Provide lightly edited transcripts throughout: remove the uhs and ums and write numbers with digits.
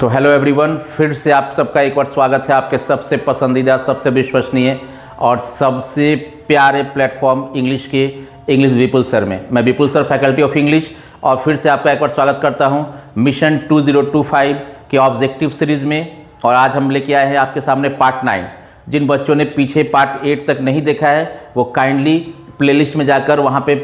तो hello everyone, फिर से आप सबका एक बार स्वागत है आपके सबसे पसंदीदा, सबसे विश्वसनीय और सबसे प्यारे प्लेटफॉर्म इंग्लिश के इंग्लिश विपुल सर में। मैं विपुल सर, फैकल्टी ऑफ इंग्लिश, और फिर से आपका एक बार स्वागत करता हूं मिशन 2025 के ऑब्जेक्टिव सीरीज़ में। और आज हम लेके आए हैं आपके सामने पार्ट 9। जिन बच्चों ने पीछे पार्ट 8 तक नहीं देखा है वो काइंडली प्लेलिस्ट में जाकर वहाँ पे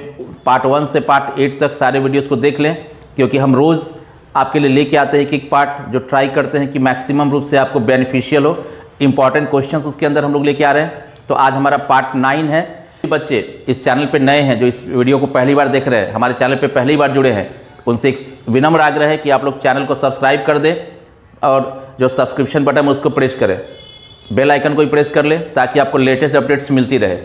पार्ट 1 से पार्ट 8 तक सारे वीडियोज़ को देख लें, क्योंकि हम रोज़ आपके लिए लेके आते हैं एक पार्ट जो ट्राई करते हैं कि मैक्सिमम रूप से आपको बेनिफिशियल हो। इंपॉर्टेंट क्वेश्चंस उसके अंदर हम लोग लेके आ रहे हैं। तो आज हमारा पार्ट 9 है। बच्चे इस चैनल पे नए हैं, जो इस वीडियो को पहली बार देख रहे हैं, हमारे चैनल पे पहली बार जुड़े हैं, उनसे एक विनम्र आग्रह है कि आप लोग चैनल को सब्सक्राइब कर दें और जो सब्सक्रिप्शन बटन है उसको प्रेस करें, बेल आइकन को भी प्रेस कर लें ताकि आपको लेटेस्ट अपडेट्स मिलती रहे।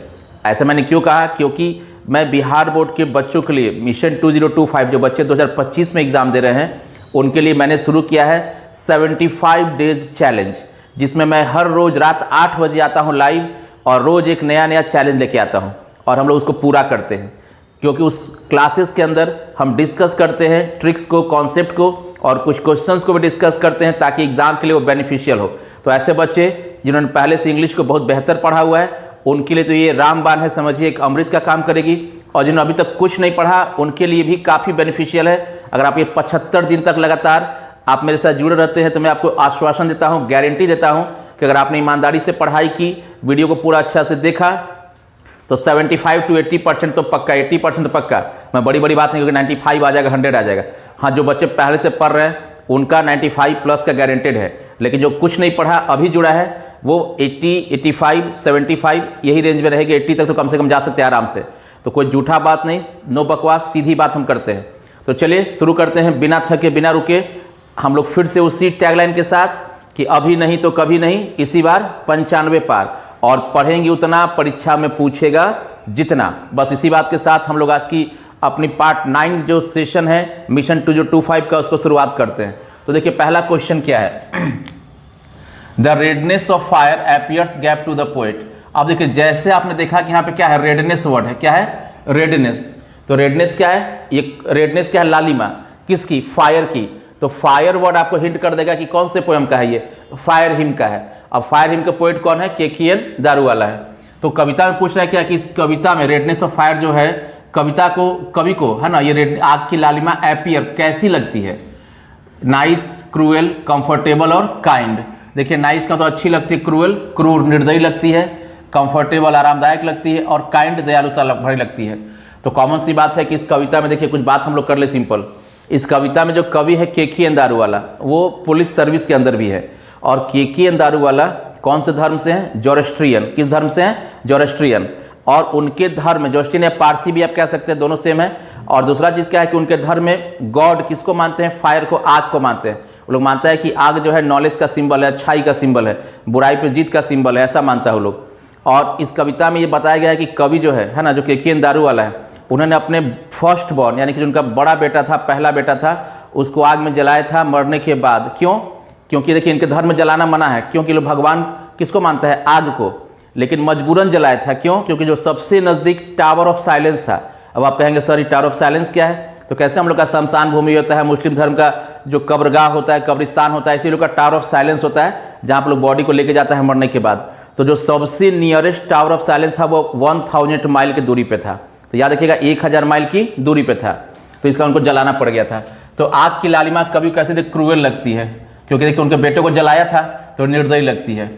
ऐसा मैंने क्यों कहा, क्योंकि मैं बिहार बोर्ड के बच्चों के लिए मिशन 2025 जो बच्चे 2025 में एग्ज़ाम दे रहे हैं उनके लिए मैंने शुरू किया है 75 डेज चैलेंज, जिसमें मैं हर रोज़ रात 8 बजे आता हूं लाइव और रोज़ एक नया चैलेंज लेके आता हूं और हम लोग उसको पूरा करते हैं। क्योंकि उस क्लासेस के अंदर हम डिस्कस करते हैं ट्रिक्स को, कॉन्सेप्ट को, और कुछ क्वेश्चंस को भी डिस्कस करते हैं ताकि एग्ज़ाम के लिए वो बेनिफिशियल हो। तो ऐसे बच्चे जिन्होंने पहले से इंग्लिश को बहुत बेहतर पढ़ा हुआ है उनके लिए तो ये रामबाण है, समझिए एक अमृत का काम करेगी। और जिन्होंने अभी तक कुछ नहीं पढ़ा उनके लिए भी काफ़ी बेनिफिशियल है। अगर आप ये 75 दिन तक लगातार आप मेरे साथ जुड़े रहते हैं तो मैं आपको आश्वासन देता हूँ, गारंटी देता हूँ कि अगर आपने ईमानदारी से पढ़ाई की, वीडियो को पूरा अच्छा से देखा, तो 75 to 80% तो पक्का, 80% तो पक्का। मैं बड़ी बड़ी बात नहीं, क्योंकि 95 आ जाएगा, 100 आ जाएगा। हाँ, जो बच्चे पहले से पढ़ रहे हैं उनका 95 प्लस का गारंटेड है, लेकिन जो कुछ नहीं पढ़ा अभी जुड़ा है वो 80, 85, 75 यही रेंज में रहेगी। 80 तक तो कम से कम जा सकते हैं आराम से। तो कोई झूठा बात नहीं, नो बकवास, सीधी बात हम करते हैं। तो चलिए शुरू करते हैं बिना थके बिना रुके। हम लोग फिर से उसी टैगलाइन के साथ कि अभी नहीं तो कभी नहीं, इसी बार 95 पार, और पढ़ेंगे उतना, परीक्षा में पूछेगा जितना। बस इसी बात के साथ हम लोग आज की अपनी पार्ट 9 जो सेशन है मिशन 2025 का, उसको शुरुआत करते हैं। तो देखिए पहला क्वेश्चन क्या है। The redness of fire appears gap to the poet. अब देखिए जैसे आपने देखा कि यहाँ पे क्या है, रेडनेस वर्ड है। क्या है? रेडनेस। तो रेडनेस क्या है? ये रेडनेस क्या है? लालिमा। किसकी? फायर की। तो फायर वर्ड आपको हिंट कर देगा कि कौन से पोएम का है ये, फायर हिम का है। अब फायर हिम का पोएट कौन है? केकेएन दारूवाला है। तो कविता में पूछ रहा है क्या कि इस कविता में रेडनेस ऑफ फायर जो है, कविता को, कवि को, है ना, ये आग की लालिमा अपीयर कैसी लगती है? नाइस, क्रूएल, कंफर्टेबल और काइंड। देखिए नाइस का तो अच्छी लगती है, क्रूएल क्रूर निर्दयी लगती है, कंफर्टेबल आरामदायक लगती है, और काइंड दयालुता भरी लगती है। तो कॉमन सी बात है कि इस कविता में देखिए कुछ बात हम लोग कर ले सिंपल। इस कविता में जो कवि है केकेएन दारूवाला, वो पुलिस सर्विस के अंदर भी है। और केकेएन दारूवाला कौन से धर्म से हैं? जोरोस्ट्रियन। किस धर्म से हैं? जोरोस्ट्रियन। और उनके धर्म, जोरोस्ट्रियन या पारसी भी आप कह सकते हैं, दोनों सेम है। और दूसरा चीज़ क्या है कि उनके धर्म में गॉड किसको मानते हैं? फायर को, आग को मानते हैं। वो लोग मानता है कि आग जो है नॉलेज का सिंबल है, अच्छाई का सिंबल है, बुराई पर जीत का सिंबल है, ऐसा मानता है वो लोग। और इस कविता में ये बताया गया है कि कवि जो है ना, जो केकेएन दारूवाला है, उन्होंने अपने फर्स्ट बॉर्न यानी कि जो उनका बड़ा बेटा था, पहला बेटा था, उसको आग में जलाया था मरने के बाद। क्यों? क्योंकि देखिए इनके धर्म में जलाना मना है, क्योंकि लोग भगवान किसको मानता है? आग को। लेकिन मजबूरन जलाया था। क्यों? क्योंकि जो सबसे नज़दीक टावर ऑफ साइलेंस था। अब आप कहेंगे सर ये टावर ऑफ साइलेंस क्या है? तो कैसे हम लोग का शमशान भूमि होता है, मुस्लिम धर्म का जो कब्रगाह होता है, कब्रिस्तान होता है, इसी लोग का टावर ऑफ साइलेंस होता है, जहाँ पर लोग बॉडी को लेके जाता है मरने के बाद। तो जो सबसे नियरेस्ट टावर ऑफ साइलेंस था वो 1000 माइल की दूरी पे था। तो याद रखिएगा 1000 माइल की दूरी पे था। तो इसका उनको जलाना पड़ गया था। तो आग की लालिमा कभी कैसे थे? क्रूएल लगती है, क्योंकि देखिए उनके बेटे को जलाया था, तो निर्दयी लगती है।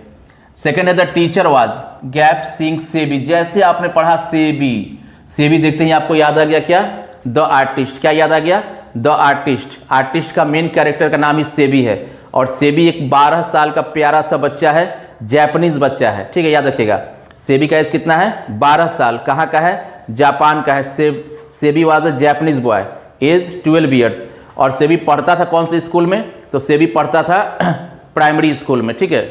सेकेंड है द टीचर वाज गैप सिंग सेबी। जैसे आपने पढ़ा सेबी, सेबी देखते ही आपको याद आ गया क्या? The artist. क्या याद आ गया? The artist. आर्टिस्ट का मेन कैरेक्टर का नाम ही सेबी है। और सेबी एक 12 साल का प्यारा सा बच्चा है, जैपनीज बच्चा है। ठीक है, याद रखिएगा। सेबी का एज कितना है? 12 साल। कहाँ का है? जापान का है। Sebi was a Japanese boy, age 12 years. और सेबी पढ़ता था कौन से स्कूल में? तो सेबी पढ़ता था प्राइमरी स्कूल में। ठीक है।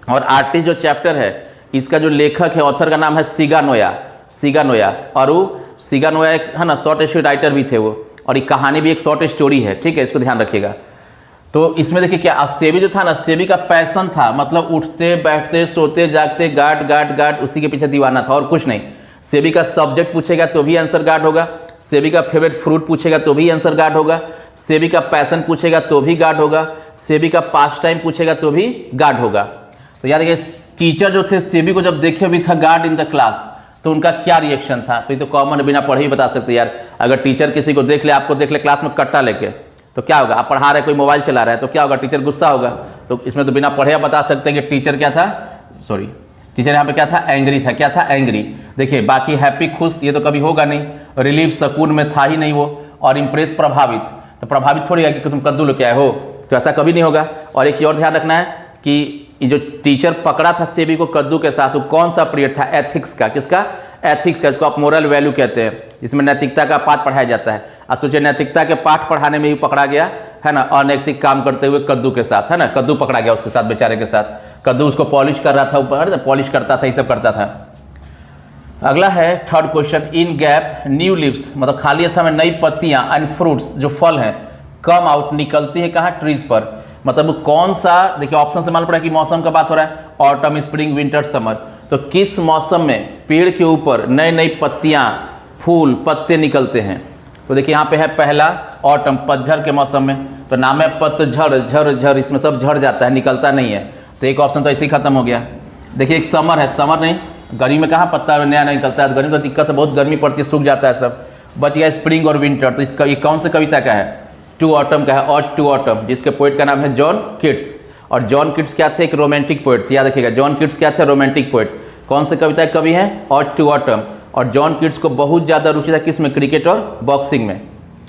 और आर्टिस्ट जो चैप्टर है, इसका जो लेखक है, ऑथर का नाम है सिगा नोया। सिगा नोया। और वो सिगा नोया एक है ना शॉर्ट स्टोरी राइटर भी थे वो, और ये कहानी भी एक शॉर्ट स्टोरी है। ठीक है, इसको ध्यान रखिएगा। तो इसमें देखिए क्या, सेबी जो था ना, सेबी का पैशन था, मतलब उठते बैठते सोते जागते गार्ड गार्ड गार्ड, उसी के पीछे दीवाना था और कुछ नहीं। सेबी का सब्जेक्ट पूछेगा तो भी आंसर गार्ड होगा, सेबी का फेवरेट फ्रूट पूछेगा तो भी आंसर गार्ड होगा, सेबी का पैशन पूछेगा तो भी गार्ड होगा, सेबी का पास्ट टाइम पूछेगा तो भी गार्ड होगा। तो याद रखिए टीचर जो थे सेबी को जब देखे भी था गार्ड इन द क्लास तो उनका क्या रिएक्शन था। तो ये तो कॉमन बिना पढ़े ही बता सकते यार। अगर टीचर किसी को देख ले, आपको देख ले क्लास में कट्टा लेके, तो क्या होगा? आप पढ़ा रहे कोई मोबाइल चला रहा है तो क्या होगा? टीचर गुस्सा होगा। तो इसमें तो बिना पढ़े आप बता सकते हैं कि टीचर क्या था, सॉरी टीचर यहाँ पे क्या था? एंग्री था। क्या था? एंग्री। देखिए बाकी हैप्पी खुश ये तो कभी होगा नहीं, रिलीफ सकून में था ही नहीं वो, और इम्प्रेस प्रभावित, तो प्रभावित थोड़ी है कि तुम कद्दू लेके आए हो, तो ऐसा कभी नहीं होगा। और एक चीज़ और ध्यान रखना है कि ये जो टीचर पकड़ा था सेबी को कद्दू के साथ, वो कौन सा पीरियड था? एथिक्स का। किसका? एथिक्स का। इसको आप मोरल वैल्यू कहते हैं, इसमें नैतिकता का पाठ पढ़ाया जाता है। अब सोचिए नैतिकता के पाठ पढ़ाने में भी पकड़ा गया है ना, अनैतिक काम करते हुए कद्दू के साथ, है ना, कद्दू पकड़ा गया उसके साथ, बेचारे के साथ। कद्दू उसको पॉलिश कर रहा था ऊपर, पॉलिश करता था, ये सब करता था। अगला है थर्ड क्वेश्चन, इन गैप न्यू लीव्स, मतलब खाली समय नई पत्तियां एंड फ्रूट्स जो फल हैं कम आउट निकलती है कहाँ? ट्रीज पर। मतलब कौन सा? देखिए ऑप्शन से मालूम पड़ा कि मौसम का बात हो रहा है, ऑटम, स्प्रिंग, विंटर, समर। तो किस मौसम में पेड़ के ऊपर नई नई पत्तियां, फूल, पत्ते निकलते हैं? तो देखिए यहाँ पे है पहला ऑटम, पतझड़ के मौसम में। तो नाम है पतझड़, झड़ झड़, इसमें सब झड़ जाता है, निकलता नहीं है। तो एक ऑप्शन तो ऐसे ही खत्म हो गया। देखिए एक समर है, समर नहीं, गर्मी में कहाँ पत्ता नया नया निकलता है, तो गर्मी में दिक्कत है, बहुत गर्मी पड़ती है, सूख जाता है सब। बच गया स्प्रिंग और विंटर। तो इसका ये कौन सी कविता का है? टू ऑटम का है, ऑड टू ऑटम, जिसके पोइट का नाम है जॉन किट्स। और जॉन किट्स क्या थे? एक रोमांटिक पोइट थे, याद रखिएगा। जॉन किट्स क्या थे? Romantic poet. कौन से कविता कवि हैं? Ode to autumn. और जॉन किट्स को बहुत ज़्यादा रुचि था किस में? क्रिकेट और बॉक्सिंग में।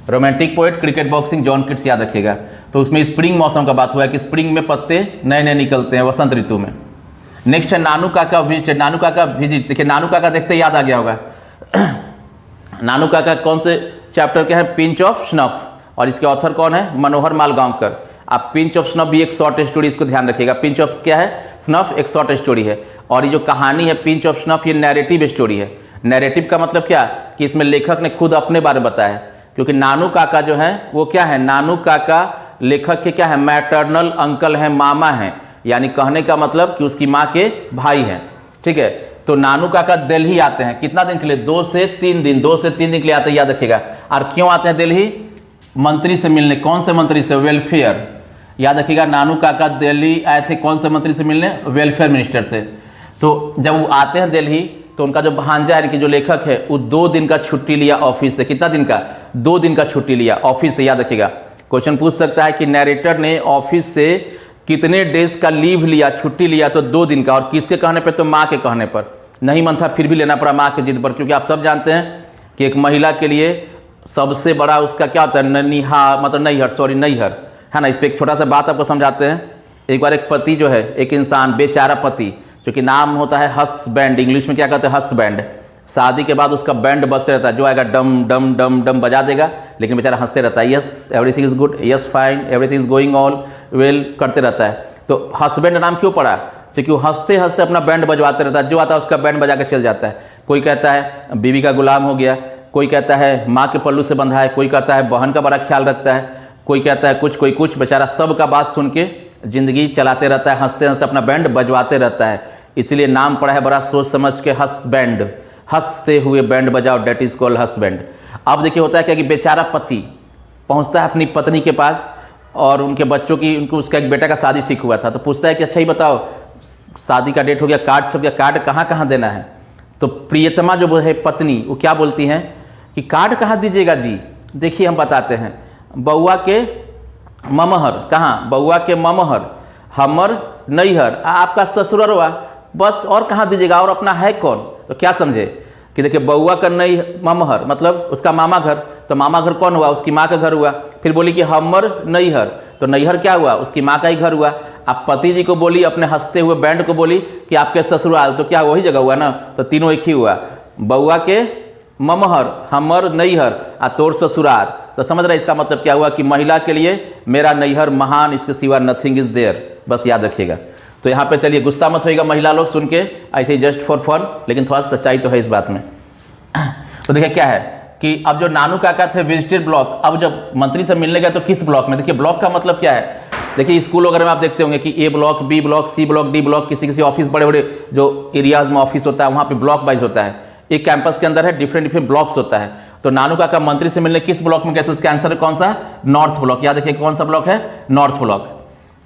Romantic poet, cricket, boxing, John Keats, याद रखिएगा। तो उसमें स्प्रिंग मौसम का बात हुआ है कि स्प्रिंग में पत्ते नए नए निकलते हैं, वसंत ऋतु में। नेक्स्ट है नानू काका विजिट। नानू काका विजिट, देखिए नानू काका देखते याद आ गया होगा। नानू काका कौन से चैप्टर के हैं? Pinch of snuff. और इसके ऑथर कौन है? मनोहर मालगांवकर। आप पिंच ऑफ स्नफ भी एक शॉर्ट स्टोरी, इसको ध्यान रखिएगा। पिंच ऑफ क्या है? स्नफ, एक शॉर्ट स्टोरी है। और ये जो कहानी है पिंच ऑफ स्नफ, ये नैरेटिव स्टोरी है। नैरेटिव का मतलब क्या? कि इसमें लेखक ने खुद अपने बारे में बताया है। क्योंकि नानू काका जो है वो क्या है? नानू काका लेखक के क्या है? मैटरनल अंकल हैं, मामा हैं, यानी कहने का मतलब कि उसकी माँ के भाई हैं। ठीक है। तो नानू काका दिल्ली आते हैं, कितना दिन के लिए? 2 से 3 दिन, 2 से 3 दिन के लिए आते हैं, याद रखिएगा। और क्यों आते हैं दिल्ली? मंत्री से मिलने। कौन से मंत्री से? वेलफेयर, याद रखिएगा। नानू काका दिल्ली आए थे कौन से मंत्री से मिलने? वेलफेयर मिनिस्टर से। तो जब वो आते हैं दिल्ली तो उनका जो भांजा है कि जो लेखक है वो 2 दिन का छुट्टी लिया ऑफिस से। कितना दिन का? 2 दिन का छुट्टी लिया ऑफिस से, याद रखिएगा। क्वेश्चन पूछ सकता है कि नैरेटर ने ऑफिस से कितने डेज का लीव लिया, छुट्टी लिया? तो 2 दिन का। और किसके कहने पर? तो माँ के कहने पर। नहीं मन था फिर भी लेना पड़ा माँ के जिद पर, क्योंकि आप सब जानते हैं कि एक महिला के लिए सबसे बड़ा उसका क्या होता है? ननिहार, मतलब नैहर, सॉरी नैहर, है ना। इस पर एक छोटा सा बात आपको समझाते हैं। एक बार एक पति जो है, एक इंसान, बेचारा पति, जो कि नाम होता है हस्बैंड, इंग्लिश में क्या कहते हैं? हस्बैंड। शादी के बाद उसका बैंड बजते रहता है, जो आएगा डम डम डम डम बजा देगा, लेकिन बेचारा हंसते रहता है। Yes everything is good, yes fine, everything is going all well करते रहता है। तो हस्बैंड नाम क्यों पड़ा? क्योंकि वो हंसते हंसते अपना बैंड बजवाते रहता है, जो आता है उसका बैंड बजा के चल जाता है। कोई कहता है बीवी का गुलाम हो गया, कोई कहता है माँ के पल्लू से बंधा है, कोई कहता है बहन का बड़ा ख्याल रखता है, कोई कहता है कुछ, कोई कुछ। बेचारा सब का बात सुन के ज़िंदगी चलाते रहता है, हंसते हंसते अपना बैंड बजवाते रहता है। इसलिए नाम पड़ा है बड़ा सोच समझ के हस्बैंड, हंसते हुए बैंड बजाओ, डेट इज़ कॉल्ड हस्बैंड। अब देखिए होता है क्या कि बेचारा पति पहुंचता है अपनी पत्नी के पास और उनके बच्चों की, उनको उसका एक बेटा का शादी ठीक हुआ था, तो पूछता है कि अच्छा ही बताओ शादी का डेट हो गया, कार्ड छप गया, कार्ड कहाँ कहाँ देना है? तो प्रियतमा जो है पत्नी, वो क्या बोलती हैं कि कार्ड कहाँ दीजिएगा जी? देखिए हम बताते हैं, बउआ के ममहर, कहाँ? बउआ के ममहर, हमर नैहर, आपका ससुरवा, बस। और कहाँ दीजिएगा? और अपना है कौन? तो क्या समझे कि देखिए बउआ का नई ममहर मतलब उसका मामा घर, तो मामा घर कौन हुआ? उसकी माँ का घर हुआ। फिर बोली कि हमर नैहर, तो नैहर क्या हुआ? उसकी माँ का ही घर हुआ। आप पति जी को बोली, अपने हंसते हुए बैंड को बोली कि आपके ससुराल, तो क्या वही जगह हुआ ना? तो तीनों एक ही हुआ, बउआ के ममहर, हमर नैहर आ तोर ससुराल। तो समझ रहे इसका मतलब क्या हुआ कि महिला के लिए मेरा नैहर महान, इसके सिवा नथिंग इज देयर, बस याद रखिएगा। तो यहाँ पे चलिए गुस्सा मत होइएगा महिला लोग सुन के, ऐसे ही जस्ट फॉर फन, लेकिन थोड़ा सच्चाई तो है इस बात में। तो देखिए क्या है कि अब जो नानू काका थे विजिटेड ब्लॉक, अब जब मंत्री से मिलने गए तो किस ब्लॉक में? देखिए ब्लॉक का मतलब क्या है? देखिए स्कूल वगैरह में आप देखते होंगे कि A block, B block, C block, D block, किसी किसी ऑफिस, बड़े बड़े जो एरियाज में ऑफिस होता है वहाँ पे ब्लॉक वाइज होता है। एक कैंपस के अंदर है डिफरेंट डिफरेंट ब्लॉक्स होता है। तो नानू काका मंत्री से मिलने किस ब्लॉक में गए थे? उसका आंसर है कौन सा? North block. याद रखिए कौन सा ब्लॉक है? North block.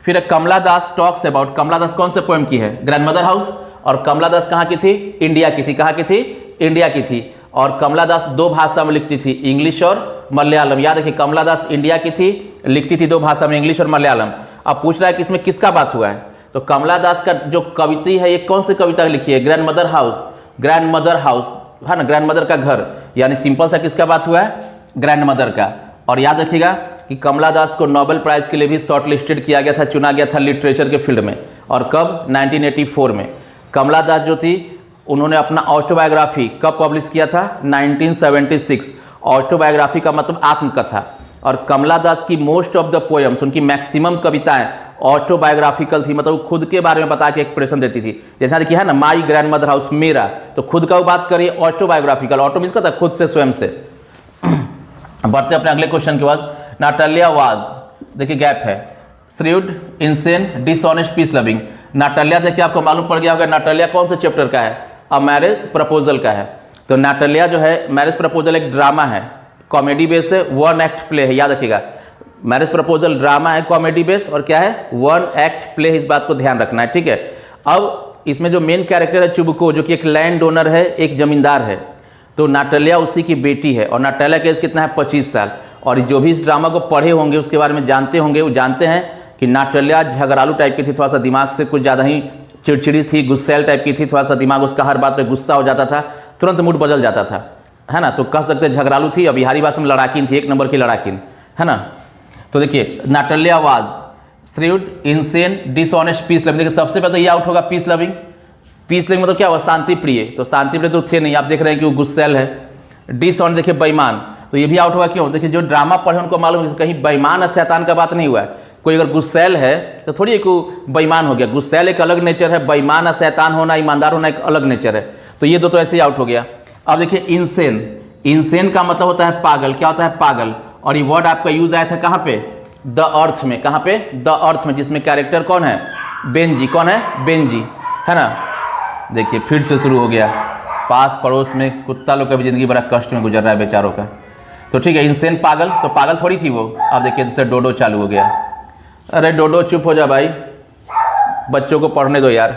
फिर कमला दास टॉक्स अबाउट, कमला दास कौन से पोएम की है? Grand mother house. और कमला दास कहाँ की थी? इंडिया की थी। कहाँ की थी? इंडिया की थी। और कमला दास दो भाषा में लिखती थी, इंग्लिश और मलयालम। याद रखिए, कमला दास इंडिया की थी, लिखती थी दो भाषा में, इंग्लिश और मलयालम। अब पूछ रहा है कि इसमें किसका बात हुआ है, तो कमला दास का जो कविता है ये कौन सी कविता लिखी है? Grand mother house. Grand mother house है ना, ग्रैंड मदर का घर, यानी सिंपल सा किसका बात हुआ है? ग्रैंड मदर का। और याद रखिएगा कि कमला दास को नोबेल प्राइज के लिए भी शॉर्ट लिस्टेड किया गया था, चुना गया था लिटरेचर के फील्ड में। और कब? 1984 में। कमला दास जो थी उन्होंने अपना ऑटोबायोग्राफी कब पब्लिश किया था? 1976। ऑटोबायोग्राफी का मतलब आत्मकथा। और कमला दास की मोस्ट ऑफ द पोएम्स, उनकी मैक्सिमम कविताएं ऑटोबायोग्राफिकल थी, मतलब खुद के बारे में बता के एक्सप्रेशन देती थी। जैसा देखिए है ना, माई ग्रैंड मदर हाउस, मेरा, तो खुद का बात करिए, ऑटोबायोग्राफिकल। ऑटो मीन्स का खुद से, स्वयं से। बढ़ते अपने अगले क्वेश्चन के पास। नाटालिया वाज, देखिए गैप है, shrewd, insane, dishonest, peace loving. Natalia देखिए आपको मालूम पड़ गया होगा नाटालिया कौन से चैप्टर का है? अ मैरिज प्रपोजल का है। तो नाटालिया जो है, मैरिज प्रपोजल एक ड्रामा है, कॉमेडी बेस है, वन एक्ट प्ले है। याद रखिएगा, मैरिज प्रपोजल ड्रामा है, कॉमेडी बेस, और क्या है? वन एक्ट प्ले है। इस बात को ध्यान रखना है, ठीक है। अब इसमें जो मेन कैरेक्टर है चुबको, जो कि एक लैंड ओनर है, एक जमींदार है, तो नाटालिया उसी की बेटी है। और नाटालिया का एज कितना है? 25 साल। और जो भी इस ड्रामा को पढ़े होंगे, उसके बारे में जानते होंगे, वो जानते हैं कि नाटालिया झगड़ालू टाइप की थी, थोड़ा सा दिमाग से कुछ ज़्यादा ही चिड़चिड़ी थी, गुस्सैल टाइप की थी, थोड़ा सा दिमाग उसका हर बात पे गुस्सा हो जाता था, तुरंत मूड बदल जाता था, है ना। तो कह सकते हैं झगड़ालू थी। और बिहारी भाषा में लड़ाकिन थी, एक नंबर की लड़ाकिन, है ना। तो देखिए, Natalia was shrewd, insane, dishonest, peace loving. देखिए सबसे पहले तो ये आउट होगा, पीस लविंग। पीस लविंग मतलब क्या हुआ? शांति प्रिय। तो शांति प्रिय तो थे नहीं, आप देख रहे हैं कि वो गुस्सैल है। डिसऑनेस्ट देखिए बेईमान, तो ये भी आउट हुआ। क्यों? देखिए जो ड्रामा पढ़े उनको मालूम है कहीं बेईमान और शैतान का बात नहीं हुआ है। कोई अगर गुस्सैल है तो थोड़ी एक बेईमान हो गया। गुस्सैल एक अलग नेचर है, बेईमान और शैतान होना, ईमानदार होना एक अलग नेचर है। तो ये दो तो ऐसे ही आउट हो गया। अब देखिए इंसेन, इंसेन का मतलब होता है पागल। क्या होता है? पागल। और ये वर्ड आपका यूज आया था कहाँ पे? द अर्थ में। कहाँ पे? द अर्थ में, जिसमें कैरेक्टर कौन है? बेंजी। कौन है? बेंजी, है ना। देखिए फिर से शुरू हो गया, पास पड़ोस में कुत्ता लोग का भी जिंदगी बड़ा कष्ट में गुजर रहा है बेचारों का। तो ठीक है, इंसेन पागल, तो पागल थोड़ी थी वो। अब देखिए जैसे डोडो चालू हो गया। अरे डोडो चुप हो जा भाई, बच्चों को पढ़ने दो यार।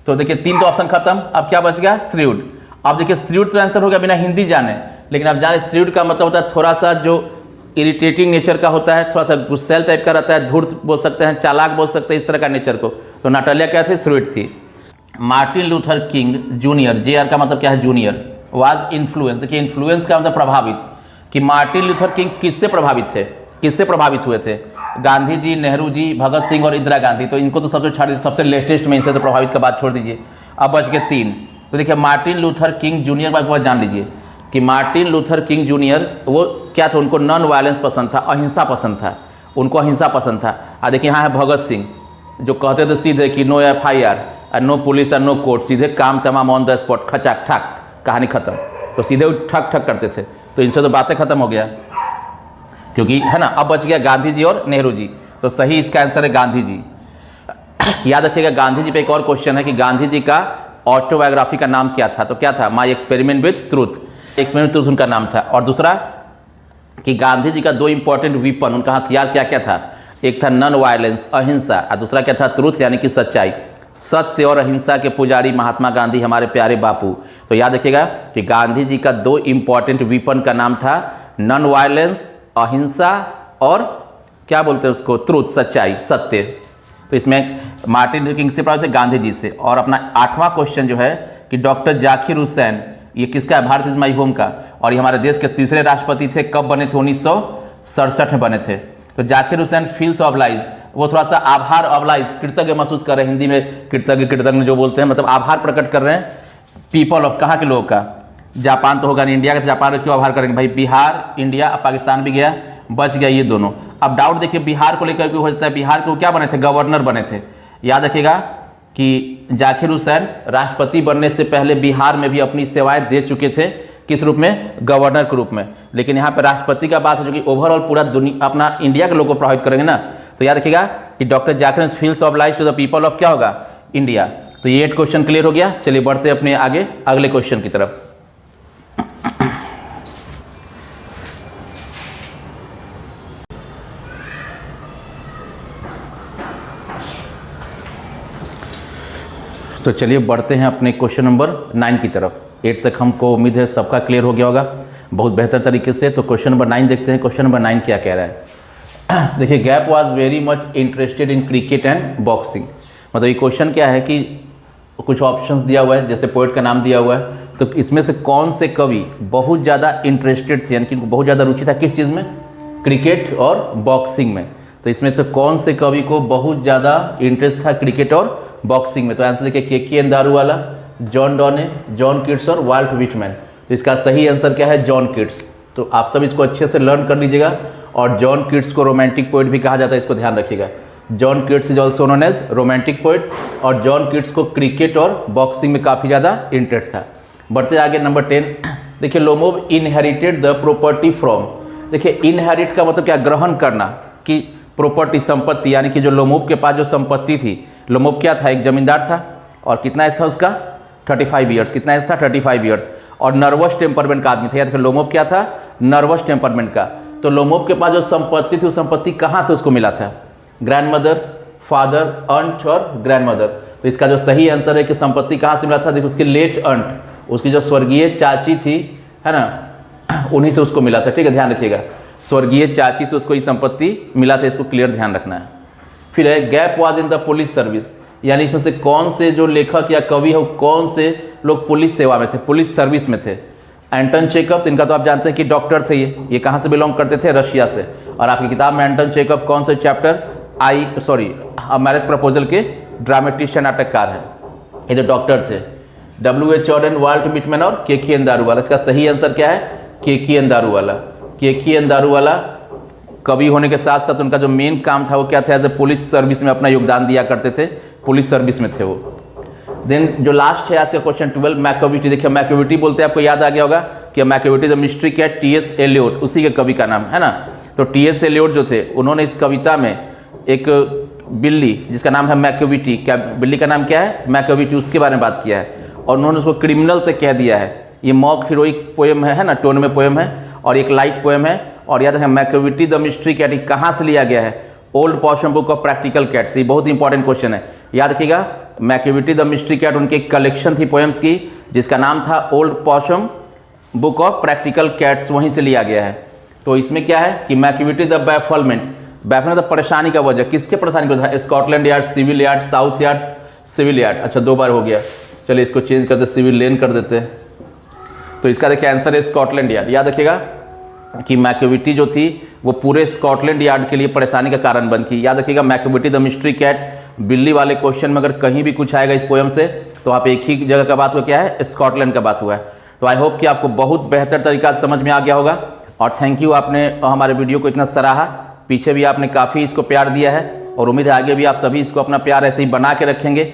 तो देखिए तीन तो ऑप्शन खत्म। अब क्या बच गया? श्रूड। अब देखिए श्रूड तो आंसर हो गया बिना हिंदी जाने, लेकिन आप जाने श्रूड का मतलब होता है थोड़ा सा जो इरिटेटिंग नेचर का होता है, थोड़ा सा गुस्सैल टाइप का रहता है, धूर्त बोल सकते हैं, चालाक बोल सकते हैं, इस तरह का नेचर को। तो नाटालिया क्या थी? श्रूड थी। Martin Luther king junior, JR का मतलब क्या है? जूनियर। वाज इन्फ्लुएंस, देखिए इन्फ्लुएंस का मतलब प्रभावित, कि मार्टिन लूथर किंग किससे प्रभावित थे? किससे प्रभावित हुए थे? गांधी जी, नेहरू जी, भगत सिंह और इंदिरा गांधी। तो इनको तो सबसे छोड़ दीजिए, सबसे लेटेस्ट में, इनसे तो प्रभावित का बात छोड़ दीजिए। अब बच गए तीन। तो देखिए मार्टिन लूथर किंग जूनियर बात जान लीजिए कि मार्टिन लूथर किंग जूनियर वो क्या था? उनको नॉन वायलेंस पसंद था, अहिंसा पसंद था, उनको अहिंसा पसंद था। देखिए यहाँ है भगत सिंह, जो कहते थे सीधे कि नो FIR, नो पुलिस और नो कोर्ट, सीधे काम तमाम ऑन द स्पॉट, खचाक ठक, कहानी खत्म। तो सीधे ठक ठक करते थे। तो इनसे तो बातें खत्म हो गया, क्योंकि है ना। अब बच गया गांधी जी और नेहरू जी। तो सही इसका आंसर है गांधी जी। याद रखिएगा गांधी जी पे एक और क्वेश्चन है कि गांधी जी का ऑटोबायोग्राफी का नाम क्या था? तो क्या था? My experiment with truth, experiment with उनका नाम था। और दूसरा कि गांधी जी का दो इंपॉर्टेंट वीपन, उनका हथियार क्या क्या था? एक था नॉन वायलेंस, अहिंसा, और दूसरा क्या था? ट्रूथ, यानी कि सच्चाई। सत्य और अहिंसा के पुजारी महात्मा गांधी, हमारे प्यारे बापू। तो याद रखिएगा कि गांधी जी का दो इंपॉर्टेंट वीपन का नाम था नॉन वायलेंस, अहिंसा, और क्या बोलते हैं उसको? ट्रूथ, सच्चाई, सत्य। तो इसमें मार्टिन लूथर किंग से प्रभावित थे, गांधी जी से। और अपना 8वां क्वेश्चन जो है कि डॉक्टर जाकिर हुसैन, ये किसका है? भारत इज माई होम का। और ये हमारे देश के तीसरे राष्ट्रपति थे। कब बने थे? 1967 में बने थे। तो जाकिर हुसैन फील्स ऑब्लाइज, वो थोड़ा सा आभार ऑब्लाइज, कृतज्ञ महसूस कर रहे हैं, हिंदी में कृतज्ञ जो बोलते हैं, मतलब आभार प्रकट कर रहे हैं पीपल ऑफ, कहाँ के लोगों का? जापान तो होगा नहीं, इंडिया का। जापान का क्यों आभार करेंगे भाई? बिहार, इंडिया, अब पाकिस्तान भी गया, बच गया ये दोनों। अब डाउट देखिए बिहार को लेकर भी हो जाता है। बिहार को क्या बने थे? गवर्नर बने थे। याद रखिएगा कि जाकिर हुसैन राष्ट्रपति बनने से पहले बिहार में भी अपनी सेवाएं दे चुके थे। किस रूप में? गवर्नर के रूप में। लेकिन यहाँ पे राष्ट्रपति का बात है, जो कि ओवरऑल पूरा दुनिया, अपना इंडिया के लोगों को प्रभावित करेंगे ना। तो याद रखिएगा कि doctor Zakir feels obliged to the people of क्या होगा? इंडिया। तो ये 8 क्वेश्चन क्लियर हो गया। चलिए बढ़ते अपने आगे अगले क्वेश्चन की तरफ। तो चलिए बढ़ते हैं अपने क्वेश्चन नंबर 9 की तरफ। 8 तक हमको उम्मीद है सबका क्लियर हो गया होगा बहुत बेहतर तरीके से। तो क्वेश्चन नंबर 9 देखते हैं। क्वेश्चन नंबर 9 क्या कह रहा है। देखिए, gap was very much interested in cricket and boxing. मतलब ये क्वेश्चन क्या है कि कुछ ऑप्शंस दिया हुआ है, जैसे पोएट का नाम दिया हुआ है, तो इसमें से कौन से कवि बहुत ज़्यादा इंटरेस्टेड थे, यानी कि उनको बहुत ज़्यादा रुचि था किस चीज़ में, क्रिकेट और बॉक्सिंग में। तो इसमें से कौन से कवि को बहुत ज़्यादा इंटरेस्ट था क्रिकेट और बॉक्सिंग में। तो आंसर देखिए, K N Daruwalla, John Donne, John Keats और वाल्ट व्हिटमैन। तो इसका सही आंसर क्या है, जॉन किट्स। तो आप सब इसको अच्छे से लर्न कर लीजिएगा। और जॉन किट्स को रोमांटिक पोएट भी कहा जाता है, इसको ध्यान रखिएगा। John Keats is also known as romantic poet. और जॉन किट्स को क्रिकेट और बॉक्सिंग में काफ़ी ज़्यादा इंटरेस्ट था। बढ़ते आगे नंबर 10। देखिए, Lomov inherited the property from. देखिए, इनहेरिट का मतलब क्या, ग्रहण करना, कि प्रॉपर्टी संपत्ति, यानी कि जो लोमोव के पास जो संपत्ति थी, लोमोव क्या था, एक जमींदार था। और कितना एज था उसका, 35 ईयर्स। कितना एज था, 35 ईयर्स। और नर्वस टेम्परमेंट का आदमी था। याद रखिए, लोमोव क्या था, नर्वस टेम्परमेंट का। तो लोमोव के पास जो संपत्ति थी, वो संपत्ति कहाँ से उसको मिला था, ग्रैंड मदर, फादर, अंट और ग्रैंड मदर। तो इसका जो सही आंसर है कि संपत्ति कहाँ से मिला था, देखो उसकी लेट अंट, उसकी जो स्वर्गीय चाची थी, है ना, उन्हीं से उसको मिला था। ठीक है, ध्यान रखिएगा, स्वर्गीय चाची से उसको ये संपत्ति मिला था, इसको क्लियर ध्यान रखना है। फिर है, gap was in the police service. यानी इसमें से कौन से जो लेखक या कवि है, कौन से लोग पुलिस सेवा में थे, पुलिस सर्विस में थे। एंटन चेकअप, तो इनका तो आप जानते हैं कि डॉक्टर थे। ये कहाँ से बिलोंग करते थे, रशिया से। और आपकी किताब में एंटन चेकअप कौन से चैप्टर, अ मैरिज प्रपोजल के ड्रामेटिस्ट नाटककार है, ये जो डॉक्टर थे। W.H. जॉर्डन, वाल्ट व्हिटमैन और के एन दारूवाला। इसका सही आंसर क्या है, के एन दारूवाला। के एन दारूवाला कवि होने के साथ साथ उनका जो मेन काम था वो क्या था, एज ए पुलिस सर्विस में अपना योगदान दिया करते थे, पुलिस सर्विस में थे वो। देन जो लास्ट है आज का क्वेश्चन 12, मैकविटी। देखिए, मैकविटी बोलते हैं, आपको याद आ गया होगा कि Macavity the mystery cat, T.S. Eliot, उसी के कवि का नाम है ना। तो T.S. एलियोट जो थे, उन्होंने इस कविता में एक बिल्ली जिसका नाम है मैकविटी, क्या बिल्ली का नाम क्या है, मैकविटी, उसके बारे में बात किया है। और उन्होंने उसको क्रिमिनल तक कह दिया है। ये मॉक हीरोइक पोएम है ना, टोन में पोएम है, और एक लाइट पोएम है। और याद रखें, मैकविटी द मिस्ट्री कैट कहाँ से लिया गया है, old Possum book of practical cats. ये बहुत इंपॉर्टेंट क्वेश्चन है, याद रखिएगा। मैकविटी द मिस्ट्री कैट उनकी एक कलेक्शन थी पोएम्स की, जिसका नाम था old Possum book of practical cats, वहीं से लिया गया है। तो इसमें क्या है कि Macavity the bafflement, bafflement the परेशानी का वजह, किसके परेशानी का था, Scotland Yard, civil yard, south yard, civil yard. अच्छा, 2 बार हो गया, चलिए इसको चेंज करते, सिविल लेन कर देते हैं। तो इसका देखिए आंसर है स्कॉटलैंड यार्ड। याद रखिएगा कि मैकविटी जो थी वो पूरे स्कॉटलैंड यार्ड के लिए परेशानी का कारण बन की। याद रखिएगा, मैकविटी द मिस्ट्री कैट, बिल्ली वाले क्वेश्चन में अगर कहीं भी कुछ आएगा इस पोएम से, तो आप एक ही जगह का बात हुआ, क्या है, स्कॉटलैंड का बात हुआ है। तो आई होप कि आपको बहुत बेहतर तरीका से समझ में आ गया होगा। और थैंक यू, आपने हमारे वीडियो को इतना सराहा, पीछे भी आपने काफ़ी इसको प्यार दिया है, और उम्मीद है आगे भी आप सभी इसको अपना प्यार ऐसे ही बना के रखेंगे।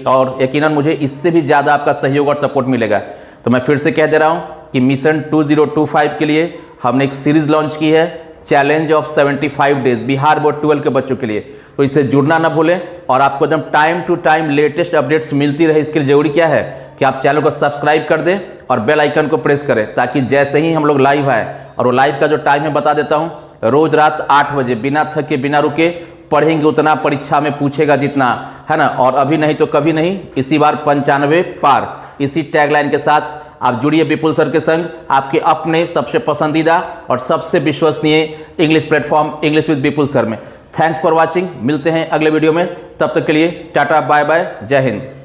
और यकीनन मुझे इससे भी ज़्यादा आपका सहयोग और सपोर्ट मिलेगा। तो मैं फिर से कह दे रहा हूँ कि मिशन 2025 के लिए हमने एक सीरीज़ लॉन्च की है, challenge of 75 days, Bihar board 12 के बच्चों के लिए। तो इससे जुड़ना ना भूलें, और आपको एकदम time to time latest updates मिलती रहे, इसके लिए ज़रूरी क्या है कि आप चैनल को सब्सक्राइब कर दें और बेल आइकन को प्रेस करें, ताकि जैसे ही हम लोग लाइव आए, और वो लाइव का जो टाइम है बता देता हूँ, रोज़ रात 8 बजे, बिना थके बिना रुके पढ़ेंगे उतना, परीक्षा में पूछेगा जितना, है ना। और अभी नहीं तो कभी नहीं, इसी बार 95 पार, इसी टैगलाइन के साथ आप जुड़िए विपुल सर के संग, आपके अपने सबसे पसंदीदा और सबसे विश्वसनीय English platform English with Vipul sir में। थैंक्स फॉर वॉचिंग, मिलते हैं अगले वीडियो में, तब तक के लिए टाटा बाय बाय, जय हिंद।